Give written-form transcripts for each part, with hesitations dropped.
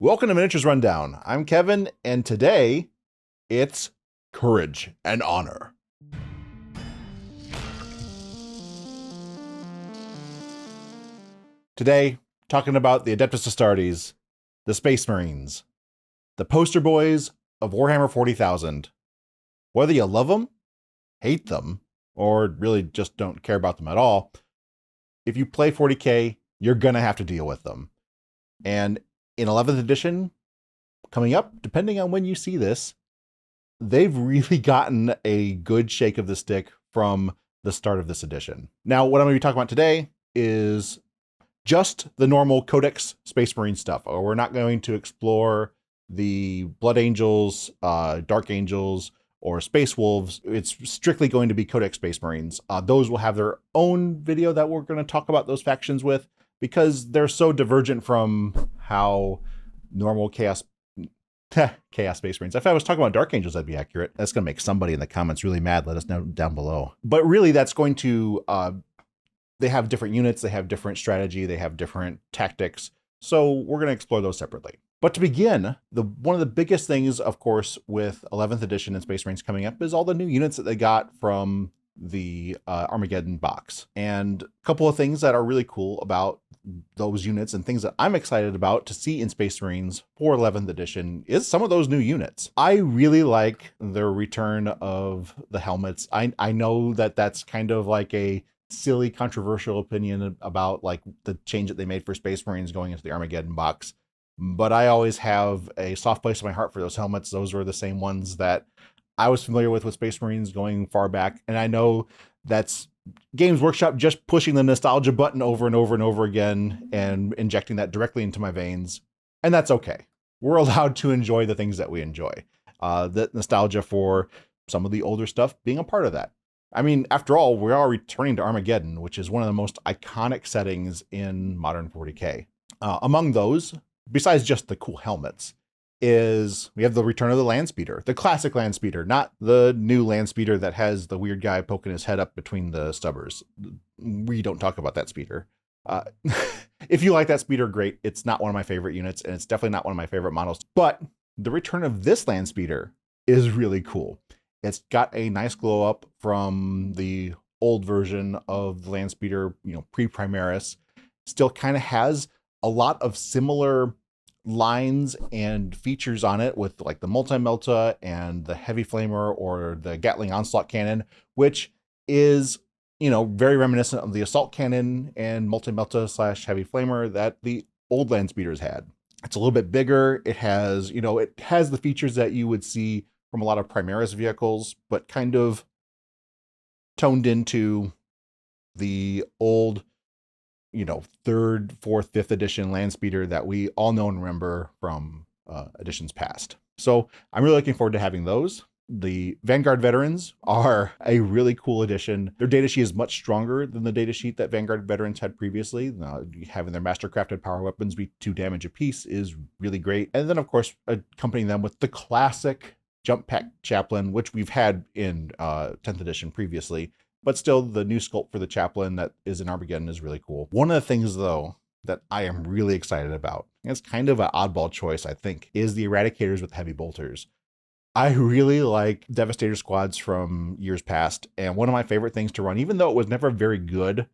Welcome to Miniatures Rundown. I'm Kevin, and today it's Courage and Honor. Today, talking about the Adeptus Astartes, the Space Marines, the poster boys of Warhammer 40,000. Whether you love them, hate them, or really just don't care about them at all, if you play 40k, you're gonna have to deal with them. And in 11th edition, coming up, depending on when you see this, they've really gotten a good shake of the stick from the start of this edition. Now, what I'm going to be talking about today is just the normal Codex Space Marine stuff. We're not going to explore the Blood Angels, Dark Angels, or Space Wolves. It's strictly going to be Codex Space Marines. Those will have their own video that we're going to talk about those factions with, because they're so divergent from how normal Chaos Space Marines. If I was talking about Dark Angels, that'd be accurate. That's going to make somebody in the comments really mad. Let us know down below. But really, that's going to, they have different units, they have different strategy, they have different tactics. So we're going to explore those separately. But to begin, one of the biggest things, of course, with 11th edition and Space Marines coming up is all the new units that they got from the Armageddon box. And a couple of things that are really cool about those units and things that I'm excited about to see in Space Marines for 11th edition is some of those new units. I really like the return of the helmets. I know that that's kind of like a silly, controversial opinion about like the change that they made for Space Marines going into the Armageddon box, but I always have a soft place in my heart for those helmets. Those were the same ones that I was familiar with Space Marines going far back. And I know that's Games Workshop just pushing the nostalgia button over and over and over again and injecting that directly into my veins. And that's okay. We're allowed to enjoy the things that we enjoy. The nostalgia for some of the older stuff being a part of that. I mean, after all, we are returning to Armageddon, which is one of the most iconic settings in modern 40k. Among those, besides just the cool helmets, is we have the return of the Landspeeder, the classic Landspeeder, not the new Landspeeder that has the weird guy poking his head up between the stubbers. We don't talk about that speeder. If you like that speeder, great. It's not one of my favorite units, and it's definitely not one of my favorite models. But the return of this Landspeeder is really cool. It's got a nice glow up from the old version of the Landspeeder, pre-Primaris. Still kind of has a lot of similar lines and features on it with like the multi-melta and the heavy flamer or the Gatling onslaught cannon, which is, very reminiscent of the assault cannon and multi-melta / heavy flamer that the old Landspeeders had. It's a little bit bigger. It has, it has the features that you would see from a lot of Primaris vehicles, but kind of toned into the old, 3rd, 4th, 5th edition Landspeeder that we all know and remember from editions past. So I'm really looking forward to having those. The Vanguard Veterans are a really cool addition. Their datasheet is much stronger than the datasheet that Vanguard Veterans had previously. Having their mastercrafted power weapons be 2 damage apiece is really great. And then, of course, accompanying them with the classic Jump Pack Chaplain, which we've had in 10th edition previously. But still, the new sculpt for the Chaplain that is in Armageddon is really cool. One of the things, though, that I am really excited about, and it's kind of an oddball choice, I think, is the Eradicators with heavy bolters. I really like Devastator squads from years past, and one of my favorite things to run, even though it was never very good,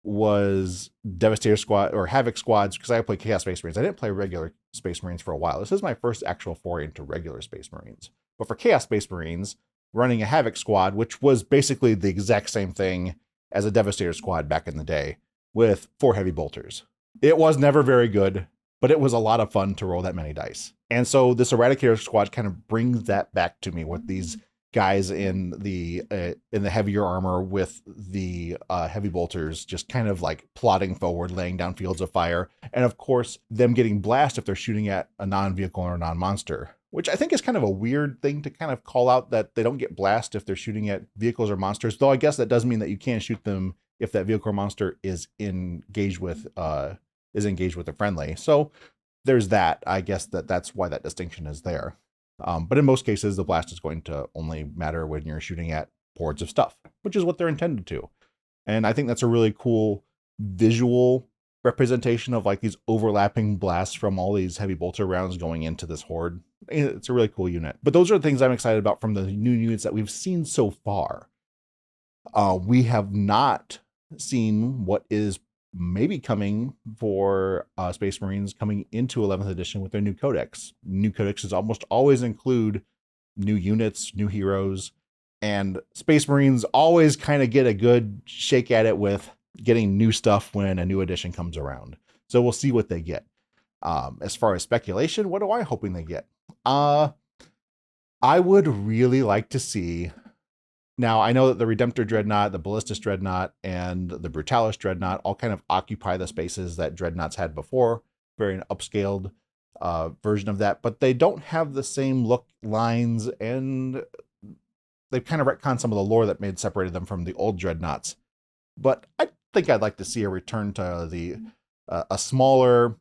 was Devastator squad or Havoc squads, because I played Chaos Space Marines. I didn't play regular Space Marines for a while. This is my first actual foray into regular Space Marines. But for Chaos Space Marines, running a Havoc squad, which was basically the exact same thing as a Devastator squad back in the day, with 4 heavy bolters. It was never very good, but it was a lot of fun to roll that many dice. And so this Eradicator squad kind of brings that back to me with these guys in the heavier armor with the heavy bolters, just kind of like plodding forward, laying down fields of fire. And of course, them getting blast if they're shooting at a non-vehicle or a non-monster, which I think is kind of a weird thing to kind of call out, that they don't get blast if they're shooting at vehicles or monsters. Though I guess that does mean that you can't shoot them if that vehicle or monster is engaged with a friendly. So there's that. I guess that's why that distinction is there. But in most cases, the blast is going to only matter when you're shooting at boards of stuff, which is what they're intended to. And I think that's a really cool visual representation of like these overlapping blasts from all these heavy bolter rounds going into this horde. It's a really cool unit. But those are the things I'm excited about from the new units that we've seen so far. We have not seen what is maybe coming for Space Marines coming into 11th edition with their new codex. New codexes almost always include new units, new heroes, and Space Marines always kind of get a good shake at it with getting new stuff when a new edition comes around. So we'll see what they get. As far as speculation, what am I hoping they get? I would really like to see. Now, I know that the Redemptor Dreadnought, the Ballistus Dreadnought, and the Brutalis Dreadnought all kind of occupy the spaces that Dreadnoughts had before, very an upscaled version of that, but they don't have the same look, lines, and they've kind of retconned some of the lore that made separated them from the old Dreadnoughts. But I think I'd like to see a return to the a smaller,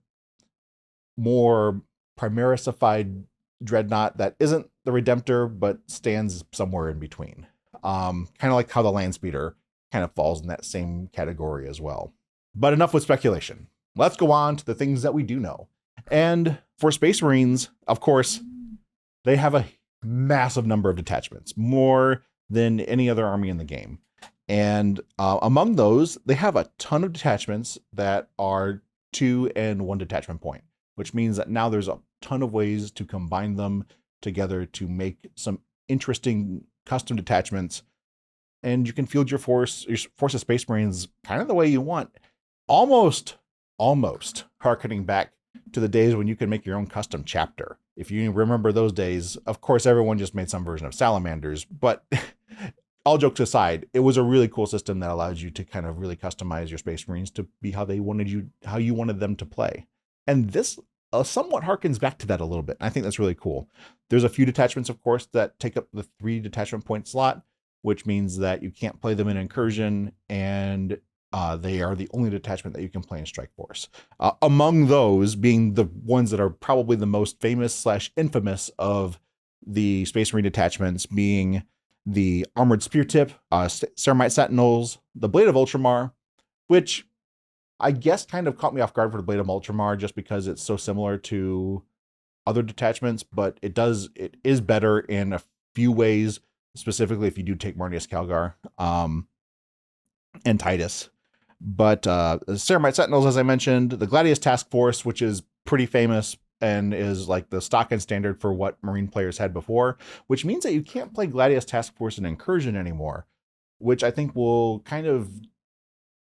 more Primarisified Dreadnought that isn't the Redemptor, but stands somewhere in between. Kind of like how the Landspeeder kind of falls in that same category as well. But enough with speculation. Let's go on to the things that we do know. And for Space Marines, of course, they have a massive number of detachments, more than any other army in the game. And among those, they have a ton of detachments that are 2 and 1 detachment point, which means that now there's a ton of ways to combine them together to make some interesting custom detachments, and you can field your force of Space Marines kind of the way you want. Almost harkening back to the days when you could make your own custom chapter. If you remember those days, of course, everyone just made some version of salamanders, but all jokes aside, it was a really cool system that allowed you to kind of really customize your Space Marines to be how you wanted them to play. And this somewhat harkens back to that a little bit. I think that's really cool. There's a few detachments, of course, that take up the 3 detachment point slot, which means that you can't play them in Incursion, and they are the only detachment that you can play in Strike Force. Among those being the ones that are probably the most famous / infamous of the Space Marine detachments being the Armored Spear Tip, Ceramite Sentinels, the Blade of Ultramar, which I guess kind of caught me off guard for the Blade of Ultramar just because it's so similar to other detachments, but it is better in a few ways, specifically if you do take Marneus Calgar and Titus. But Ceramite Sentinels, as I mentioned, the Gladius Task Force, which is pretty famous and is like the stock and standard for what Marine players had before, which means that you can't play Gladius Task Force in Incursion anymore, which I think will kind of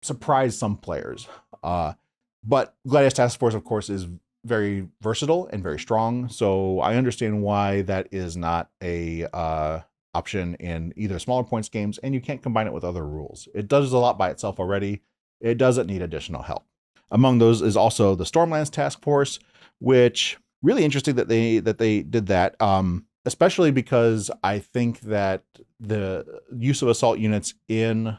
surprise some players. But Gladius Task Force, of course, is very versatile and very strong, so I understand why that is not a option in either smaller points games, and you can't combine it with other rules. It does a lot by itself already. It doesn't need additional help. Among those is also the Stormlands Task Force, which really interesting that they did that, especially because I think that the use of assault units in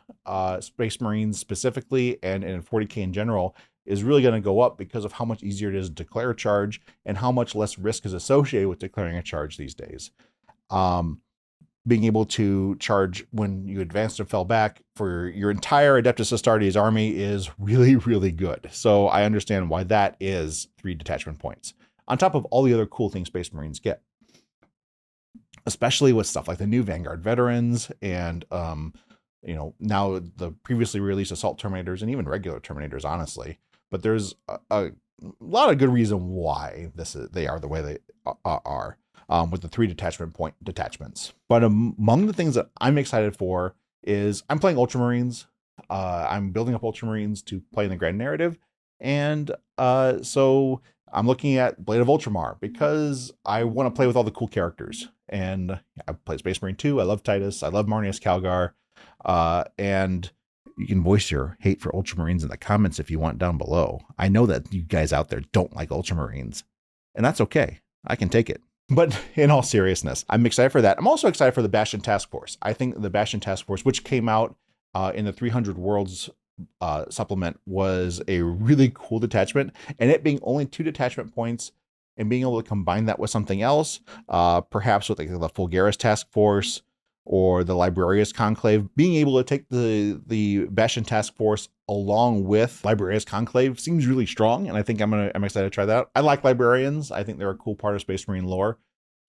Space Marines specifically and in 40K in general is really going to go up because of how much easier it is to declare a charge and how much less risk is associated with declaring a charge these days. Being able to charge when you advanced and fell back for your entire Adeptus Astartes army is really, really good. So I understand why that is 3 detachment points, on top of all the other cool things Space Marines get, especially with stuff like the new Vanguard Veterans and, now the previously released Assault Terminators and even regular Terminators, honestly. But there's a lot of good reason why they are the way they are. With the 3 detachment point detachments. But among the things that I'm excited for is I'm playing Ultramarines. I'm building up Ultramarines to play in the Grand Narrative. And so I'm looking at Blade of Ultramar because I want to play with all the cool characters. And I play Space Marine 2. I love Titus. I love Marneus Calgar. And you can voice your hate for Ultramarines in the comments if you want down below. I know that you guys out there don't like Ultramarines. And that's okay. I can take it. But in all seriousness, I'm excited for that. I'm also excited for the Bastion Task Force. I think the Bastion Task Force, which came out in the 300 Worlds supplement, was a really cool detachment. And it being only 2 detachment points and being able to combine that with something else, perhaps with like the Fulgaris Task Force or the Librarius Conclave, being able to take the Bastion Task Force along with Librarius Conclave seems really strong, and I think I'm excited to try that out. I like Librarians. I think they're a cool part of Space Marine lore,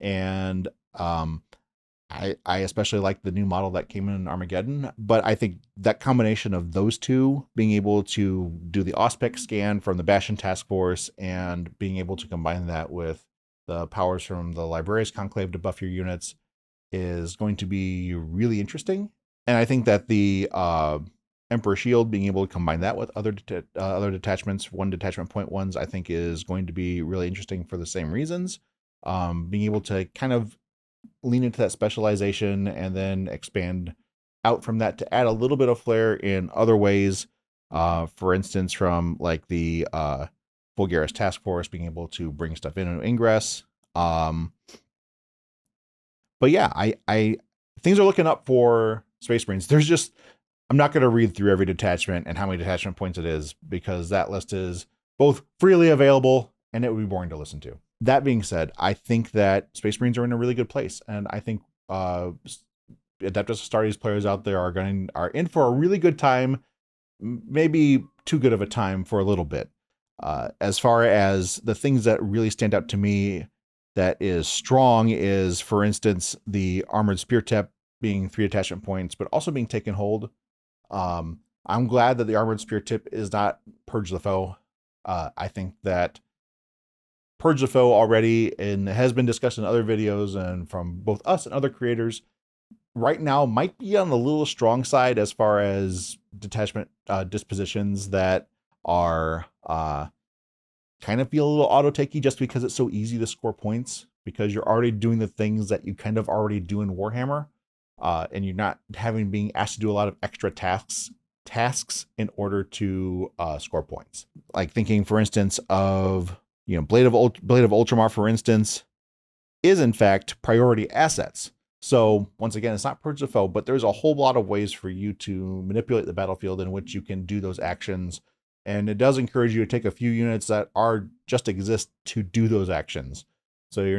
and I especially like the new model that came in Armageddon. But I think that combination of those two, being able to do the Auspec scan from the Bastion Task Force and being able to combine that with the powers from the Librarius Conclave to buff your units, is going to be really interesting. And I think that the Emperor Shield, being able to combine that with other detachments, 1 detachment point ones, I think is going to be really interesting for the same reasons. Being able to kind of lean into that specialization and then expand out from that to add a little bit of flair in other ways. For instance, from like the Vulgaris Task Force, being able to bring stuff in and ingress. But yeah, I things are looking up for Space Marines. I'm not going to read through every detachment and how many detachment points it is, because that list is both freely available and it would be boring to listen to. That being said, I think that Space Marines are in a really good place, and I think Adeptus Astartes players out there are in for a really good time, maybe too good of a time for a little bit. As far as the things that really stand out to me that is strong is, for instance, the Armored Spear Tip being 3 attachment points, but also being taken hold. I'm glad that the Armored Spear Tip is not Purge the Foe. I think that Purge the Foe already, and has been discussed in other videos and from both us and other creators, right now might be on the little strong side as far as detachment dispositions that are kind of feel a little auto-takey, just because it's so easy to score points, because you're already doing the things that you kind of already do in Warhammer, and you're not being asked to do a lot of extra tasks in order to score points. Like thinking, for instance, of Blade of Ultramar, for instance, is in fact priority assets. So once again, it's not Purge the Foe, but there's a whole lot of ways for you to manipulate the battlefield in which you can do those actions. And it does encourage you to take a few units that just exist to do those actions. So you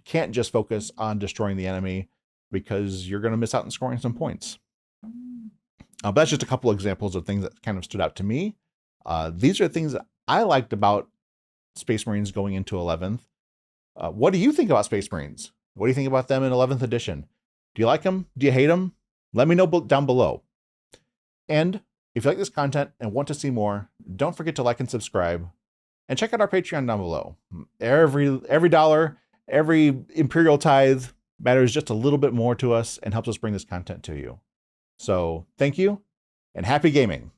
can't just focus on destroying the enemy, because you're going to miss out on scoring some points. But that's just a couple examples of things that kind of stood out to me. These are things that I liked about Space Marines going into 11th. What do you think about Space Marines? What do you think about them in 11th edition? Do you like them? Do you hate them? Let me know down below. And if you like this content and want to see more, don't forget to like and subscribe, and check out our Patreon down below. Every dollar, every Imperial tithe matters just a little bit more to us and helps us bring this content to you. So thank you, and happy gaming.